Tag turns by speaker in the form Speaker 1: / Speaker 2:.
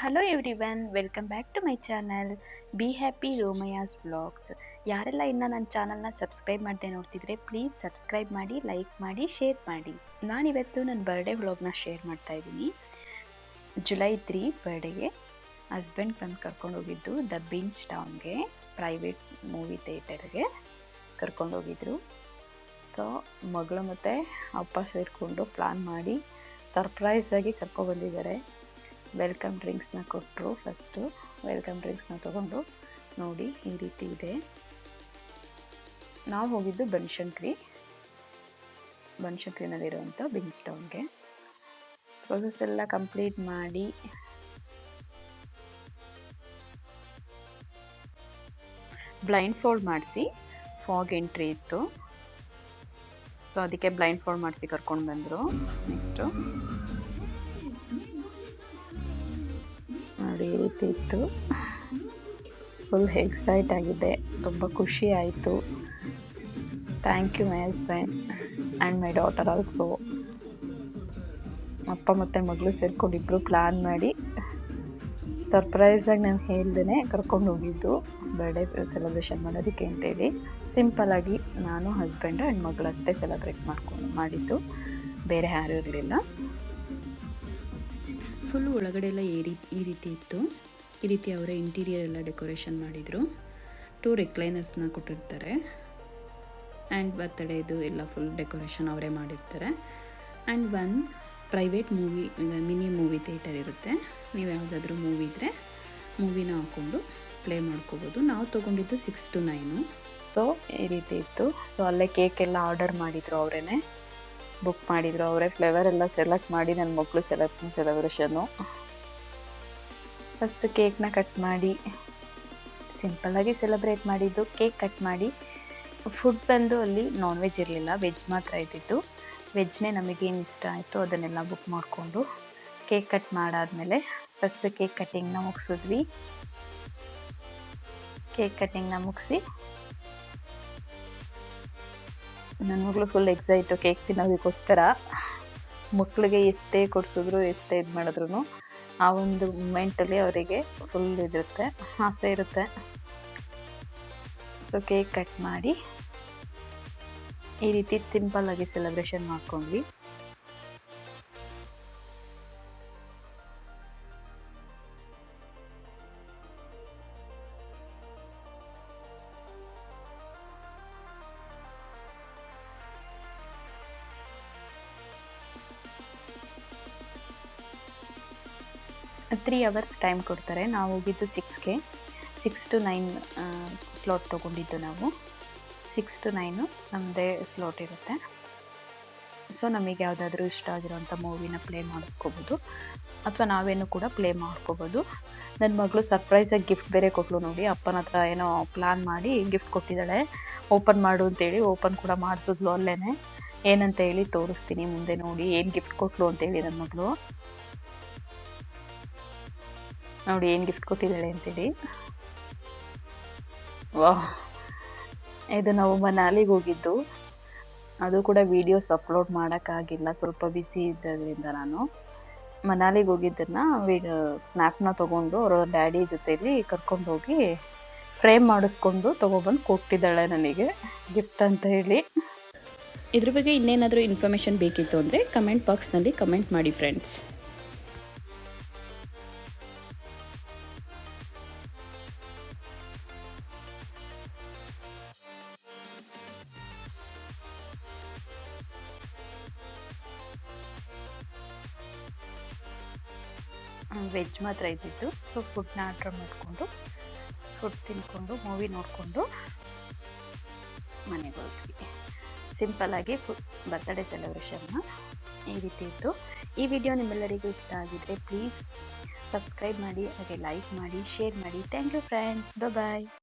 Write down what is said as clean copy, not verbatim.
Speaker 1: Hello everyone, welcome back to my channel be happy ರೋಮಯಾಸ್ vlogs. ಯಾರೆಲ್ಲ ಇನ್ನು ನನ್ನ ಚಾನಲ್ನ ಸಬ್ಸ್ಕ್ರೈಬ್ ಮಾಡದೆ ನೋಡ್ತಿದ್ರೆ ಪ್ಲೀಸ್ ಸಬ್ಸ್ಕ್ರೈಬ್ ಮಾಡಿ, ಲೈಕ್ ಮಾಡಿ, ಶೇರ್ ಮಾಡಿ. ನಾನಿವತ್ತು ನನ್ನ ಬರ್ಡೇ ವ್ಲಾಗ್ನ ಶೇರ್ ಮಾಡ್ತಾ ಇದ್ದೀನಿ. ಜುಲೈ 3 ಬರ್ಡೇಗೆ ಹಸ್ಬೆಂಡ್ ಬಂದು ಕರ್ಕೊಂಡು ಹೋಗಿದ್ದು ದ ಬೀನ್ಸ್ ಟೌನ್ಗೆ, ಪ್ರೈವೇಟ್ ಮೂವಿ ಥಿಯೇಟರ್ಗೆ ಕರ್ಕೊಂಡು ಹೋಗಿದ್ರು. ಸೊ ಮಗಳು ಮತ್ತು ಅಪ್ಪ ಸೇರಿಕೊಂಡು ಪ್ಲಾನ್ ಮಾಡಿ ಸರ್ಪ್ರೈಸ್ ಆಗಿ ಕರ್ಕೊಬಂದಿದ್ದಾರೆ. ವೆಲ್ಕಮ್ ಡ್ರಿಂಕ್ಸ್ನ ಕೊಟ್ಟರು. ಫಸ್ಟು ವೆಲ್ಕಮ್ ಡ್ರಿಂಕ್ಸ್ನ ತೊಗೊಂಡು ನೋಡಿ ಈ ರೀತಿ ಇದೆ. ನಾವು ಹೋಗಿದ್ದು ಬನಶಂಕರಿನಲ್ಲಿರುವಂಥ ಬೀನ್ಸ್ ಟೌನ್ಗೆ. ಪ್ರೊಸೆಸ್ ಎಲ್ಲ ಕಂಪ್ಲೀಟ್ ಮಾಡಿ ಬ್ಲೈಂಡ್ ಫೋಲ್ಡ್ ಮಾಡಿಸಿ, ಫಾಗ್ ಎಂಟ್ರಿ ಇತ್ತು, ಸೊ ಅದಕ್ಕೆ ಬ್ಲೈಂಡ್ ಫೋಲ್ಡ್ ಮಾಡಿಸಿ ಕರ್ಕೊಂಡು ಬಂದರು. ನೆಕ್ಸ್ಟು ನೋಡಿ ಈ ರೀತಿ ಇತ್ತು. ಫುಲ್ ಎಕ್ಸೈಟ್ ಆಗಿದೆ, ತುಂಬ ಖುಷಿ ಆಯಿತು. Thank you my husband and my daughter also. ಅಪ್ಪ ಮತ್ತು ಮಗಳು ಸೇರ್ಕೊಂಡು ಇಬ್ಬರು ಪ್ಲ್ಯಾನ್ ಮಾಡಿ ಸರ್ಪ್ರೈಸಾಗಿ ನಾನು ಹೇಳ್ದೇ ಕರ್ಕೊಂಡು ಹೋಗಿದ್ದು ಬರ್ಡೇ ಸೆಲೆಬ್ರೇಷನ್ ಮಾಡೋದಕ್ಕೆ ಅಂತೇಳಿ. ಸಿಂಪಲ್ಲಾಗಿ ನಾನು, ಹಸ್ಬೆಂಡ್ ಆ್ಯಂಡ್ ಮಗಳು ಅಷ್ಟೇ ಸೆಲೆಬ್ರೇಟ್ ಮಾಡಿದ್ದು, ಬೇರೆ ಯಾರೂ ಇರಲಿಲ್ಲ.
Speaker 2: ಫುಲ್ ಒಳಗಡೆ ಎಲ್ಲ ಈ ರೀತಿ ಇತ್ತು. ಈ ರೀತಿ ಅವರ ಇಂಟೀರಿಯರ್ ಎಲ್ಲ ಡೆಕೋರೇಷನ್ ಮಾಡಿದರು. 2 ರಿಕ್ಲೈನರ್ಸ್ನ ಕೊಟ್ಟಿರ್ತಾರೆ. ಆ್ಯಂಡ್ ಬರ್ತಡೇದು ಎಲ್ಲ ಫುಲ್ ಡೆಕೋರೇಷನ್ ಅವರೇ ಮಾಡಿರ್ತಾರೆ. And 1 private mini movie theatre ಇರುತ್ತೆ. ನೀವು ಯಾವುದಾದ್ರೂ ಮೂವಿ ಇದ್ದರೆ ಮೂವಿನ ಹಾಕ್ಕೊಂಡು ಪ್ಲೇ ಮಾಡ್ಕೋಬೋದು. ನಾವು ತೊಗೊಂಡಿದ್ದು 6 to 9.
Speaker 1: ಸೊ ಈ ರೀತಿ ಇತ್ತು. ಸೊ ಅಲ್ಲೇ ಕೇಕ್ ಎಲ್ಲ ಆರ್ಡರ್ ಮಾಡಿದರು, ಅವರೇ ಬುಕ್ ಮಾಡಿದರು, ಅವರೇ ಫ್ಲೇವರ್ ಎಲ್ಲ ಸೆಲೆಕ್ಟ್ ಮಾಡಿ ನನ್ನ ಮಕ್ಕಳು ಸೆಲೆಬ್ರೇಷನ್ನು. ಫಸ್ಟ್ ಕೇಕ್ನ ಕಟ್ ಮಾಡಿ ಸಿಂಪಲ್ಲಾಗಿ ಸೆಲೆಬ್ರೇಟ್ ಮಾಡಿದ್ದು. ಕೇಕ್ ಕಟ್ ಮಾಡಿ, ಫುಡ್ ಬಂದು ಅಲ್ಲಿ ನಾನ್ ವೆಜ್ ಇರಲಿಲ್ಲ, ವೆಜ್ ಮಾತ್ರ ಇದ್ದಿದ್ದು. ವೆಜ್ನೇ ನಮಗೇನು ಇಷ್ಟ ಆಯಿತು ಅದನ್ನೆಲ್ಲ ಬುಕ್ ಮಾಡಿಕೊಂಡು ಕೇಕ್ ಕಟ್ ಮಾಡಾದಮೇಲೆ ಫಸ್ಟ್ ಕೇಕ್ ಕಟ್ಟಿಂಗ್ನ ಮುಗಿಸಿದ್ವಿ. ಕೇಕ್ ಕಟ್ಟಿಂಗ್ನ ಮುಗಿಸಿ ನನ್ನ ಮಗಳು ಫುಲ್ ಎಕ್ಸೈಟು ಕೇಕ್ ತಿನ್ನೋದಕ್ಕೋಸ್ಕರ. ಮಕ್ಕಳಿಗೆ ಎಷ್ಟೇ ಕೊಡಿಸಿದ್ರು, ಎಷ್ಟೇ ಇದು ಮಾಡಿದ್ರು ಆ ಒಂದು ಮೂಮೆಂಟಲ್ಲಿ ಅವರಿಗೆ ಫುಲ್ ಇದಿರುತ್ತೆ, ಆಸೆ ಇರುತ್ತೆ. ಸೊ ಕೇಕ್ ಕಟ್ ಮಾಡಿ ಈ ರೀತಿ ಸಿಂಪಲ್ಲಾಗಿ ಸೆಲೆಬ್ರೇಷನ್ ಮಾಡ್ಕೊಂಡ್ವಿ. ತ್ರೀ ಅವರ್ಸ್ ಟೈಮ್ ಕೊಡ್ತಾರೆ. ನಾವು ಹೋಗಿದ್ದು 6ಗೆ, 6 to 9 ಸ್ಲಾಟ್ ತೊಗೊಂಡಿದ್ದು ನಾವು. 6 to 9 ನಮ್ಮದೇ ಸ್ಲಾಟ್ ಇರುತ್ತೆ. ಸೊ ನಮಗೆ ಯಾವುದಾದ್ರೂ ಇಷ್ಟ ಆಗಿರೋಂಥ ಮೂವಿನ ಪ್ಲೇ ಮಾಡಿಸ್ಕೋಬೋದು, ಅಥವಾ ನಾವೇನು ಕೂಡ ಪ್ಲೇ ಮಾಡ್ಕೋಬೋದು. ನನ್ನ ಮಗಳು ಸರ್ಪ್ರೈಸಾಗಿ ಗಿಫ್ಟ್ ಬೇರೆ ಕೊಟ್ಟಳು ನೋಡಿ. ಅಪ್ಪನ ಹತ್ರ ಏನೋ ಪ್ಲ್ಯಾನ್ ಮಾಡಿ ಗಿಫ್ಟ್ ಕೊಟ್ಟಿದ್ದಾಳೆ, ಓಪನ್ ಮಾಡು ಅಂತೇಳಿ. ಓಪನ್ ಕೂಡ ಮಾಡಿಸಿದ್ಲು ಅಲ್ಲೇ. ಏನಂತ ಹೇಳಿ ತೋರಿಸ್ತೀನಿ ಮುಂದೆ ನೋಡಿ, ಏನು ಗಿಫ್ಟ್ ಕೊಟ್ಟಳು ಅಂತೇಳಿ ನನ್ನ ಮಗಳು. ನೋಡಿ ಏನು ಗಿಫ್ಟ್ ಕೊಟ್ಟಿದ್ದಾಳೆ ಅಂತೇಳಿ. ವಾಹ್, ಇದು ನಾವು ಮನಾಲಿಗೆ ಹೋಗಿದ್ದು. ಅದು ಕೂಡ ವೀಡಿಯೋಸ್ ಅಪ್ಲೋಡ್ ಮಾಡೋಕ್ಕಾಗಿಲ್ಲ, ಸ್ವಲ್ಪ ಬ್ಯುಸಿ ಇದ್ದರಿಂದ. ನಾನು ಮನಾಲಿಗೆ ಹೋಗಿದ್ದನ್ನು ಸ್ನ್ಯಾಪ್ನ ತೊಗೊಂಡು ಅವರ ಡ್ಯಾಡಿ ಜೊತೆಯಲ್ಲಿ ಕರ್ಕೊಂಡೋಗಿ ಫ್ರೇಮ್ ಮಾಡಿಸ್ಕೊಂಡು ತೊಗೊಬಂದು ಕೊಟ್ಟಿದ್ದಾಳೆ ನನಗೆ ಗಿಫ್ಟ್ ಅಂತ ಹೇಳಿ.
Speaker 2: ಇದ್ರ ಬಗ್ಗೆ ಇನ್ನೇನಾದರೂ ಇನ್ಫಾರ್ಮೇಷನ್ ಬೇಕಿತ್ತು ಅಂದರೆ ಕಮೆಂಟ್ ಬಾಕ್ಸ್ನಲ್ಲಿ ಕಮೆಂಟ್ ಮಾಡಿ ಫ್ರೆಂಡ್ಸ್.
Speaker 1: ವೆಜ್ ಮಾತ್ರ ಇದ್ದಿದ್ದು. ಸೊ ಫುಡ್ನ ಆರ್ಡ್ರ್ ಮಾಡಿಕೊಂಡು ಫುಡ್ ತಿನ್ಕೊಂಡು ಮೂವಿ ನೋಡಿಕೊಂಡು ಮನೆಗೆ ಹೋದ್ವಿ. ಸಿಂಪಲ್ಲಾಗಿ ಬರ್ತ್ಡೇ ಸೆಲೆಬ್ರೇಷನ್ನ ಈ ರೀತಿ ಇತ್ತು. ಈ ವಿಡಿಯೋ ನಿಮ್ಮೆಲ್ಲರಿಗೂ ಇಷ್ಟ ಆಗಿದ್ದರೆ ಪ್ಲೀಸ್ ಸಬ್ಸ್ಕ್ರೈಬ್ ಮಾಡಿ, ಹಾಗೆ ಲೈಕ್ ಮಾಡಿ, ಶೇರ್ ಮಾಡಿ. Thank you friends, bye.